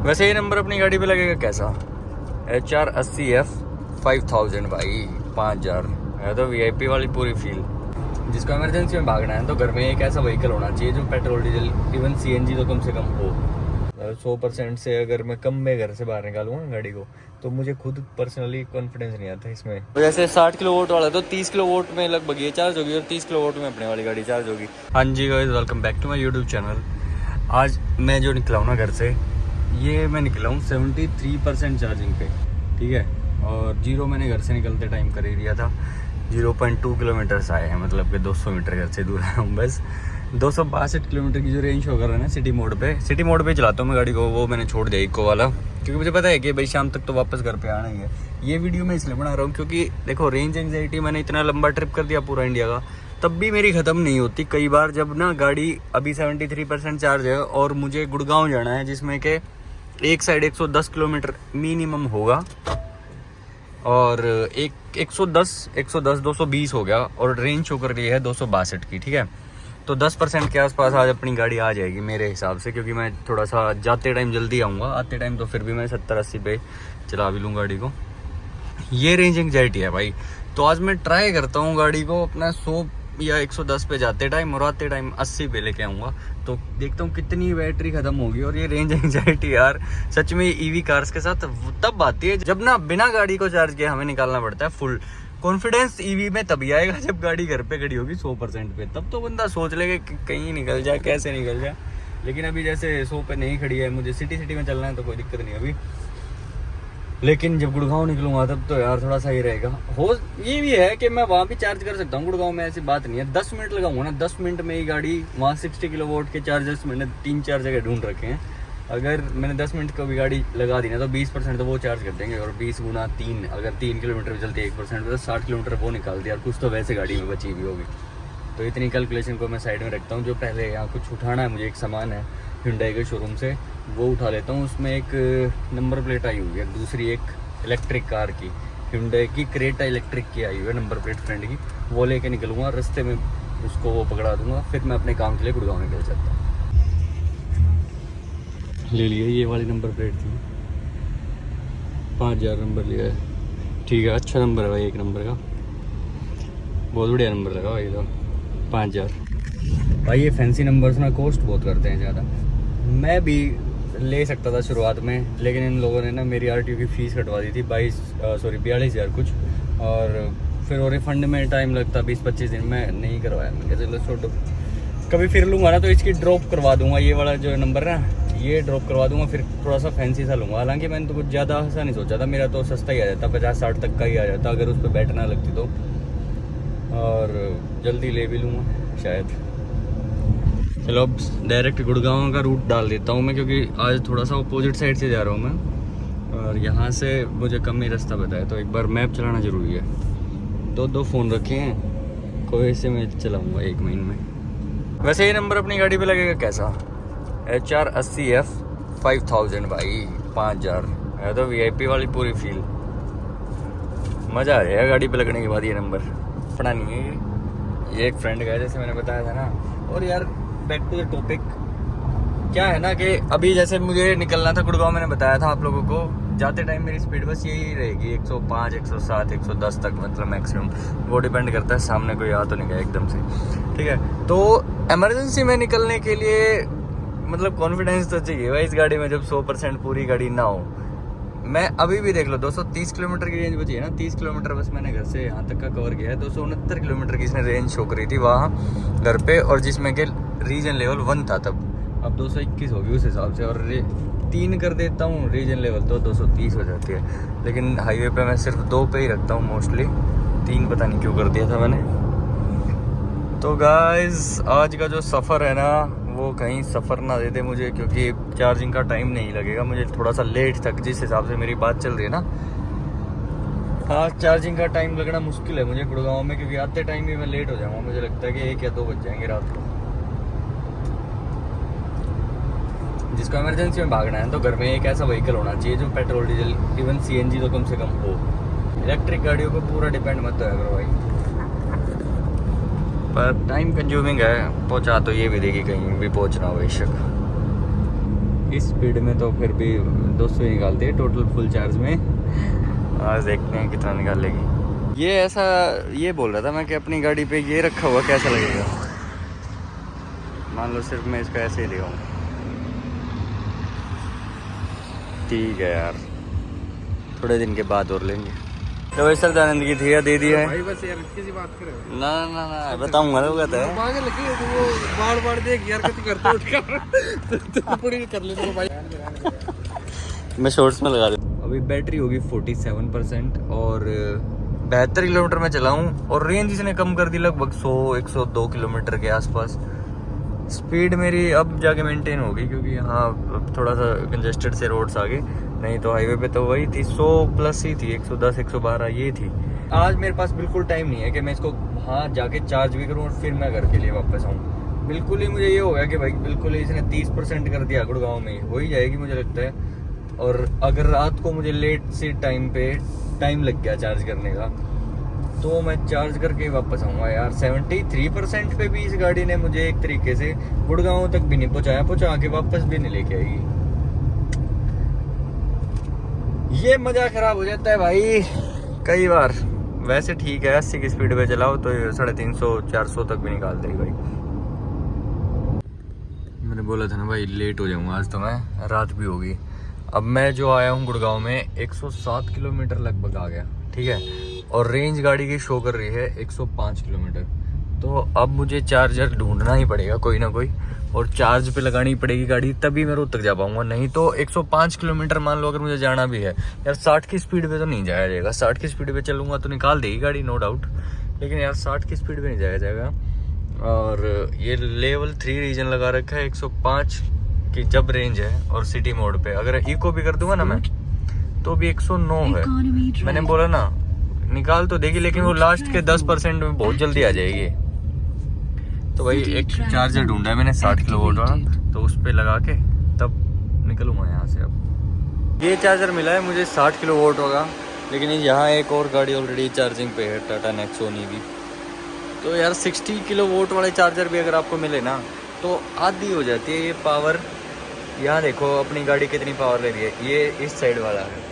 वैसे ये नंबर अपनी गाड़ी पे लगेगा कैसा? HR80F 5000 भाई, 5000 है तो VIP वाली पूरी फील। जिसको इमरजेंसी में भागना है तो घर में एक ऐसा व्हीकल होना चाहिए जो पेट्रोल डीजल इवन CNG तो कम से कम हो। 100% से अगर मैं कम में घर से बाहर निकालूंगा गाड़ी को तो मुझे खुद पर्सनली कॉन्फिडेंस नहीं आता इसमें। तो जैसे 60 किलो वोट वाला तो 30 किलो वोट में लगभग ये चार्ज होगी और 30 किलो वोट में अपने वाली गाड़ी चार्ज होगी। हाँ जी guys, welcome back to my YouTube channel. आज मैं जो निकला हूँ ना घर से, ये मैं निकला हूँ 73% चार्जिंग पे, ठीक है। और जीरो मैंने घर से निकलते टाइम कर ही दिया था। 0.2 किलोमीटर्स आए हैं, मतलब कि 200 मीटर घर से दूर आया हूँ बस। 262 किलोमीटर की जो रेंज शो कर रहा है ना सिटी मोड पे चलाता हूँ मैं गाड़ी को। वो मैंने छोड़ दिया इको वाला, क्योंकि मुझे पता है कि भाई शाम तक तो वापस घर पे आना ही है। ये वीडियो मैं इसलिए बना रहा हूँ क्योंकि देखो, रेंज एंग्जाइटी मैंने इतना लंबा ट्रिप कर दिया पूरा इंडिया का, तब भी मेरी ख़त्म नहीं होती। कई बार जब ना गाड़ी अभी 73% चार्ज है और मुझे गुड़गांव जाना है, जिसमें कि एक साइड 110 किलोमीटर मिनिमम होगा और 220 हो गया और रेंज शो कर रही है 262 की, ठीक है। तो 10% के आसपास आज अपनी गाड़ी आ जाएगी मेरे हिसाब से, क्योंकि मैं थोड़ा सा जाते टाइम जल्दी आऊँगा, आते टाइम तो फिर भी मैं 70-80 पे चला भी लूँ गाड़ी को। ये रेंज एंग्जाइटी है भाई। तो आज मैं ट्राई करता हूँ गाड़ी को अपना 100 या 110 पे जाते टाइम और आते टाइम 80 पे लेके आऊँगा, तो देखता हूँ कितनी बैटरी खत्म होगी। और ये रेंज एंग्जाइटी यार सच में EV कार्स के साथ तब आती है जब ना बिना गाड़ी को चार्ज किए हमें निकालना पड़ता है फुल। कॉन्फिडेंस EV में तभी आएगा जब गाड़ी घर पे खड़ी होगी 100% पे, तब तो बंदा सोच लेगा कि कहीं निकल जाए, कैसे निकल जाए। लेकिन अभी जैसे 100 पे नहीं खड़ी है, मुझे सिटी में चलना है तो कोई दिक्कत नहीं अभी। लेकिन जब गुड़गांव निकलूंगा तब तो यार थोड़ा सा ही रहेगा। हो ये भी है कि मैं वहाँ भी चार्ज कर सकता हूँ गुड़गांव में, ऐसी बात नहीं है। 10 मिनट लगाऊंगा ना, 10 मिनट में ही गाड़ी वहाँ 60 किलो वोट के चार्जर्स मैंने 3-4 जगह ढूंढ रखे हैं। अगर मैंने 10 मिनट को भी गाड़ी लगा दी ना तो 20% तो वो चार्ज कर देंगे, और 20 गुना 3, अगर 3 किलोमीटर चलती है 1% तो 60 किलोमीटर वो निकाल दिया, और कुछ तो वैसे गाड़ी में बची भी होगी। तो इतनी कैलकुलेशन को मैं साइड में रखता हूँ। जो पहले यहाँ कुछ उठाना है, मुझे एक सामान है Hyundai के शोरूम से, वो उठा लेता हूँ। उसमें एक नंबर प्लेट आई हुई है, दूसरी एक इलेक्ट्रिक कार की, Hyundai की क्रेटा इलेक्ट्रिक की आई हुई है नंबर प्लेट फ्रेंड की, वो लेके निकलूँगा। रास्ते में उसको वो पकड़ा दूंगा, फिर मैं अपने काम के लिए गुड़गांव निकल जाता हूँ। ले लिए, ये वाली नंबर प्लेट थी, 5000 नंबर लिया है, ठीक है। अच्छा नंबर है भाई, एक नंबर का बहुत बढ़िया नंबर लगा भाई। तो 5000 भाई, ये फैंसी नंबर्स ना कॉस्ट बहुत करते हैं ज़्यादा। मैं भी ले सकता था शुरुआत में, लेकिन इन लोगों ने ना मेरी RTO की फ़ीस कटवा दी थी 42,000 कुछ, और फिर वो रिफंड में टाइम लगता 20-25 दिन, मैं नहीं करवाया। मैं चलो छोड़ो, कभी फिर लूँगा ना तो इसकी ड्रॉप करवा दूँगा, ये वाला जो नंबर है ना ये ड्रॉप करवा दूँगा, फिर थोड़ा सा फैंसी सा लूँगा। हालांकि मैंने तो कुछ ज़्यादा ऐसा नहीं सोचा था, मेरा तो सस्ता ही आ जाता, 50-60 तक का ही आ जाता अगर उस पर बैठ ना लगती तो, और जल्दी ले भी लूँगा शायद। चलो अब डायरेक्ट गुड़गांव का रूट डाल देता हूँ मैं, क्योंकि आज थोड़ा सा अपोजिट साइड से जा रहा हूँ मैं, और यहाँ से मुझे कम ही रास्ता पता है, तो एक बार मैप चलाना ज़रूरी है। दो फ़ोन रखे हैं, कोई से मैं चलाऊँगा 1 महीने में। वैसे ये नंबर अपनी गाड़ी पे लगेगा कैसा? HR80F 5000 भाई, 5000 है तो VIP वाली पूरी फील। मज़ा आ जाएगा गाड़ी पे लगने के बाद। ये नंबर पड़ा नहीं है, ये एक फ्रेंड का है जैसे मैंने बताया था ना। और यार बैक टू द टॉपिक, क्या है ना कि अभी जैसे मुझे निकलना था गुड़गांव, मैंने बताया था आप लोगों को, जाते टाइम मेरी स्पीड बस यही रहेगी 105, 107, 110 तक, मतलब मैक्सिमम। वो डिपेंड करता है सामने कोई आ तो नहीं गया एकदम से, ठीक है। तो इमरजेंसी में निकलने के लिए मतलब कॉन्फिडेंस तो चाहिए भाई इस गाड़ी में, जब 100% पूरी गाड़ी ना हो। मैं अभी भी देख लो 230 किलोमीटर की रेंज बची है ना, 30 किलोमीटर बस मैंने घर से यहाँ तक का कवर किया है। 269 किलोमीटर की इसने रेंज शो करी थी वहाँ घर पे, और जिसमें कि रीजन लेवल 1 था तब, अब 221 होगी उस हिसाब से, और 3 कर देता हूँ रीजन लेवल तो 230 हो जाती है। लेकिन हाईवे पे मैं सिर्फ 2 पे ही रखता हूँ मोस्टली, 3 पता नहीं क्यों कर दिया था मैंने। तो गाइस आज का जो सफ़र है ना, वो कहीं सफ़र ना दे दे मुझे, क्योंकि चार्जिंग का टाइम नहीं लगेगा मुझे, थोड़ा सा लेट तक जिस हिसाब से मेरी बात चल रही है ना। हाँ, चार्जिंग का टाइम लगना मुश्किल है मुझे गुड़गांव में, क्योंकि आते टाइम भी मैं लेट हो जाऊँगा। मुझे लगता है कि 1 या 2 बज जाएंगे रात को। जिसको इमरजेंसी में भागना है तो घर में एक ऐसा व्हीकल होना चाहिए जो पेट्रोल डीजल इवन CNG तो कम से कम हो। इलेक्ट्रिक गाड़ियों को पूरा डिपेंड मत होया करो भाई, पर टाइम कंज्यूमिंग है। पहुंचा तो ये भी देगी कहीं भी पहुंचना हो बेशक। इस स्पीड में तो फिर भी 200 ही निकालती है टोटल फुल चार्ज में। आज देखते हैं कितना निकालेगी। ये ऐसा ये बोल रहा था मैं कि अपनी गाड़ी पे ये रखा हुआ कैसा लगेगा। मान लो सिर्फ मैं इसका ऐसे ही दिखाऊँ। ठीक है यार, थोड़े दिन के बाद और लेंगे। तो वैसे सरदानंद की थी दे दी है भाई, बस यार किसी बात करे ना ना ना बताऊंगा ना कहता है मांगे लगी वो बार देख यार कितनी करते उठ कर तो पूरी कर ले तो भाई। मैं शॉर्ट्स में लगा दूँ। अभी बैटरी होगी 47% और 72 किलोमीटर में चलाऊँ और रेंज इसने कम कर दी लगभग 100-102 किलोमीटर के आसपास। स्पीड मेरी अब जाके मेंटेन होगी क्योंकि यहाँ थोड़ा सा कंजेस्टेड से रोड्स आ गए, नहीं तो हाईवे पे तो वही थी 100 प्लस ही थी, 110-112 ये थी। आज मेरे पास बिल्कुल टाइम नहीं है कि मैं इसको वहाँ जाके चार्ज भी करूँ और फिर मैं घर के लिए वापस आऊँ। बिल्कुल ही मुझे ये हो गया कि भाई बिल्कुल ही इसने 30% कर दिया गुड़गांव में, हो ही जाएगी मुझे लगता है। और अगर रात को मुझे लेट से टाइम लग गया चार्ज करने का तो मैं चार्ज करके वापस आऊँगा यार। 73% पे भी इस गाड़ी ने मुझे एक तरीके से गुड़गांव तक भी नहीं पहुँचा के वापस भी नहीं लेके आएगी। ये मजा खराब हो जाता है भाई कई बार। वैसे ठीक है 80 की स्पीड पे चलाओ तो 350-400 तक भी निकाल देगी भाई। मैंने बोला था ना भाई लेट हो जाऊंगा आज, तो मैं रात भी होगी। अब मैं जो आया हूँ गुड़गांव में 107 किलोमीटर लगभग आ गया, ठीक है, और रेंज गाड़ी की शो कर रही है 105 किलोमीटर। तो अब मुझे चार्जर ढूंढना ही पड़ेगा कोई ना कोई और चार्ज पे लगानी पड़ेगी गाड़ी, तभी मैं रोहतक जा पाऊंगा। नहीं तो 105 किलोमीटर मान लो अगर मुझे जाना भी है यार, 60 की स्पीड पे तो नहीं जाया जाएगा। 60 की स्पीड पे चलूंगा तो निकाल देगी गाड़ी नो डाउट, लेकिन यार 60 की स्पीड पे नहीं जाया जाएगा। और ये लेवल 3 रीजन लगा रखा है 105 की जब रेंज है, और सिटी मोड पे अगर इको भी कर दूंगा ना मैं तो भी 109 है। मैंने बोला ना निकाल तो देगी, लेकिन वो लास्ट के 10% में बहुत जल्दी आ जाएगी। तो भाई एक चार्जर ढूंढा है मैंने 60 किलोवाट वाला, तो उस पे लगा के तब निकलूंगा यहाँ से। अब ये चार्जर मिला है मुझे 60 किलोवाट होगा, लेकिन यहाँ एक और गाड़ी ऑलरेडी चार्जिंग पे है, टाटा नेक्सॉन ईवी। तो यार 60 किलोवाट वाले चार्जर भी अगर आपको मिले ना तो आधी हो जाती है ये पावर। यहाँ देखो अपनी गाड़ी कितनी पावर ले रही है, ये इस साइड वाला है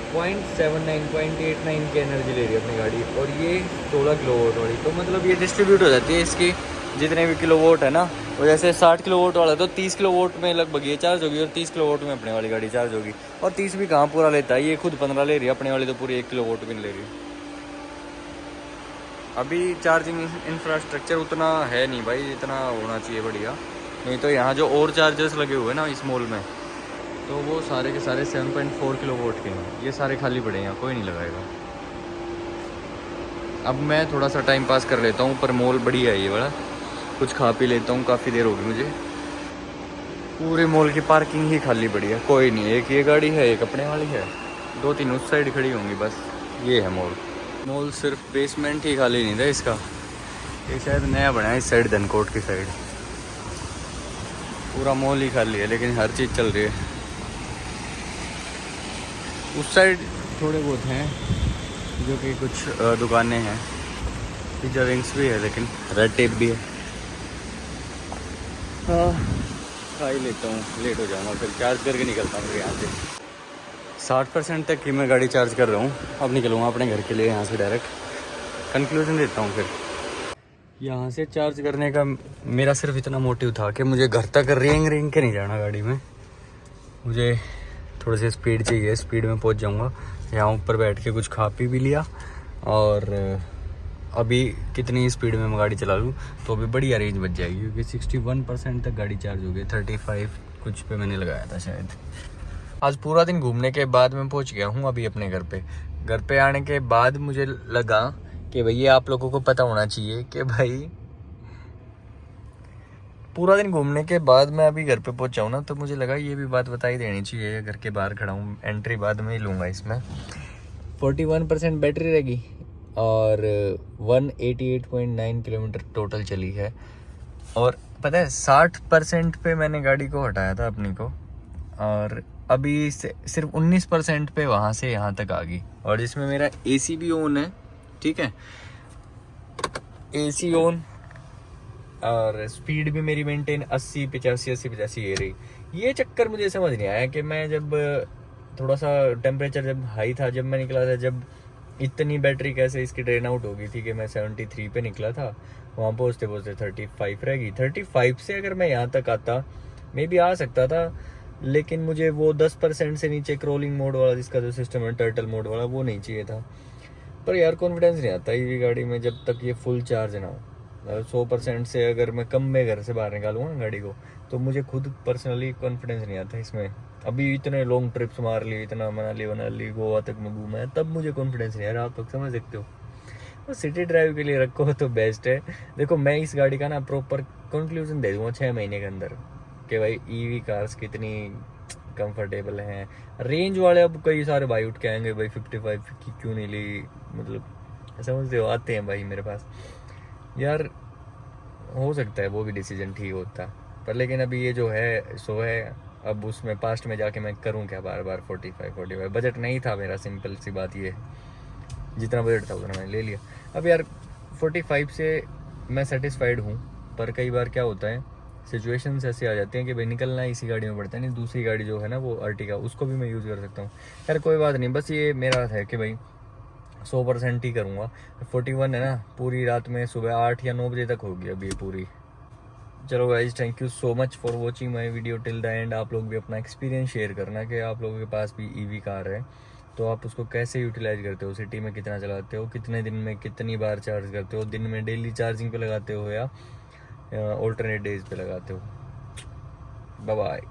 0.79 की एनर्जी ले रही है अपनी गाड़ी, और ये 16 किलोवाट वाली। तो मतलब ये डिस्ट्रीब्यूट हो जाती है इसकी जितने भी किलोवाट है ना, वो जैसे 60 किलोवाट वाला तो 30 किलोवाट में लगभग ये चार्ज होगी और 30 किलोवाट में अपने वाली गाड़ी चार्ज होगी। और 30 भी कहाँ पूरा लेता है, ये खुद 15 ले रही है, अपने वाली तो पूरी 1 किलोवाट भी नहीं ले रही है। अभी चार्जिंग इंफ्रास्ट्रक्चर उतना है नहीं भाई, जितना होना चाहिए बढ़िया। नहीं तो यहाँ जो और चार्जर्स लगे हुए हैं ना इस मॉल में, तो वो सारे के सारे 7.4 किलोवाट के हैं। ये सारे खाली पड़े हैं, यहाँ कोई नहीं लगाएगा। अब मैं थोड़ा सा टाइम पास कर लेता हूँ, पर मॉल बढ़िया है ये बड़ा, कुछ खा पी लेता हूँ। काफ़ी देर होगी मुझे, पूरे मॉल की पार्किंग ही खाली पड़ी है, कोई नहीं। एक ये गाड़ी है, एक अपने वाली है, 2-3 उस साइड खड़ी होंगी बस। ये है मॉल सिर्फ बेसमेंट ही खाली नहीं था इसका, ये शायद नया बना है इस साइड धनकोट की साइड। पूरा मॉल ही खाली है, लेकिन हर चीज़ चल रही है। उस साइड थोड़े बहुत हैं जो कि कुछ दुकानें हैं, पिज्जा विंग्स भी है, लेकिन रेड टेप भी है। हाँ खा ही लेता हूँ, लेट हो जाऊँगा फिर चार्ज करके निकलता हूँ यहाँ से। 60% तक की मैं गाड़ी चार्ज कर रहा हूँ, अब निकलूँगा अपने घर के लिए यहाँ से डायरेक्ट। कंक्लूजन देता हूँ फिर। यहाँ से चार्ज करने का मेरा सिर्फ इतना मोटिव था कि मुझे घर तक रेंग के नहीं जाना गाड़ी में, मुझे थोड़ी सी स्पीड चाहिए, स्पीड में पहुँच जाऊँगा। यहाँ ऊपर बैठ के कुछ खा पी भी लिया, और अभी कितनी स्पीड में मैं गाड़ी चला लूँ तो अभी बढ़िया रेंज बच जाएगी, क्योंकि 61% तक गाड़ी चार्ज हो गई। 35 कुछ पे मैंने लगाया था शायद। आज पूरा दिन घूमने के बाद मैं पहुँच गया हूँ अभी अपने घर पे। घर पे आने के बाद मुझे लगा कि भैया आप लोगों को पता होना चाहिए कि भाई पूरा दिन घूमने के बाद मैं अभी घर पे पहुंचा हूँ ना, तो मुझे लगा ये भी बात बता ही देनी चाहिए। घर के बाहर खड़ा हूँ, एंट्री बाद में ही लूँगा। इसमें 41% बैटरी रहेगी और 188.9 किलोमीटर टोटल चली है। और पता है 60% पे मैंने गाड़ी को हटाया था अपनी को, और अभी सिर्फ 19% पे वहाँ से यहाँ तक आ गई। और जिसमें मेरा AC भी ऑन है, ठीक है, AC ऑन, और स्पीड भी मेरी मेंटेन 80 85 ये रही। ये चक्कर मुझे समझ नहीं आया कि मैं जब थोड़ा सा टेम्परेचर जब हाई था, जब मैं निकला था, जब इतनी बैटरी कैसे इसकी ड्रेन आउट हो गई थी कि मैं 73 पे निकला था, वहाँ पहुँचते पहुँचते 35 रह गई। 35 से अगर मैं यहाँ तक आता मे बी आ सकता था, लेकिन मुझे वो 10% से नीचे क्रोलिंग मोड वाला जिसका जो सिस्टम है टर्टल मोड वाला, वो नहीं चाहिए था। पर यार कॉन्फिडेंस नहीं आता ईवी गाड़ी में जब तक ये फुल चार्ज ना हो। 100% से अगर मैं कम में घर से बाहर निकालूंगा गाड़ी को, तो मुझे खुद पर्सनली कॉन्फिडेंस नहीं आता इसमें। अभी इतने लॉन्ग ट्रिप्स मार ली, इतना मनाली गोवा तक मैं घूमा है, तब मुझे कॉन्फिडेंस नहीं आ रहा। आप लोग समझ सकते हो, तो सिटी ड्राइव के लिए रखो तो बेस्ट है। देखो मैं इस गाड़ी का ना प्रॉपर कंक्लूजन दे दूंगा 6 महीने के अंदर कि भाई ईवी कार्स कितनी कंफर्टेबल हैं। रेंज वाले अब कई सारे भाई उठ के आएंगे, भाई 55 की क्यों नहीं ली, मतलब समझते हो, आते हैं भाई मेरे पास। यार हो सकता है वो भी डिसीजन ठीक होता, पर लेकिन अभी ये जो है सो है। अब उसमें पास्ट में जाके मैं करूं क्या बार बार 45 बजट नहीं था मेरा, सिंपल सी बात ये है। जितना बजट था उतना मैंने ले लिया। अब यार 45 से मैं सेटिस्फाइड हूँ, पर कई बार क्या होता है सिचुएशंस ऐसे आ जाते हैं कि भाई निकलना इसी गाड़ी में पड़ता है, नहीं दूसरी गाड़ी जो है ना वो अर्टिगा, उसको भी मैं यूज़ कर सकता हूँ। यार कोई बात नहीं, बस ये मेरा है कि भाई 100% ही करूँगा। 41 है ना, पूरी रात में सुबह 8 या 9 बजे तक होगी अभी पूरी। चलो guys, thank you so much for watching my video till the end. आप लोग भी अपना एक्सपीरियंस शेयर करना कि आप लोगों के पास भी ईवी कार है तो आप उसको कैसे यूटिलाइज करते हो, सिटी में कितना चलाते हो, कितने दिन में कितनी बार चार्ज करते हो, दिन में डेली चार्जिंग पे लगाते हो या ऑल्टरनेट डेज पे लगाते हो। Bye bye.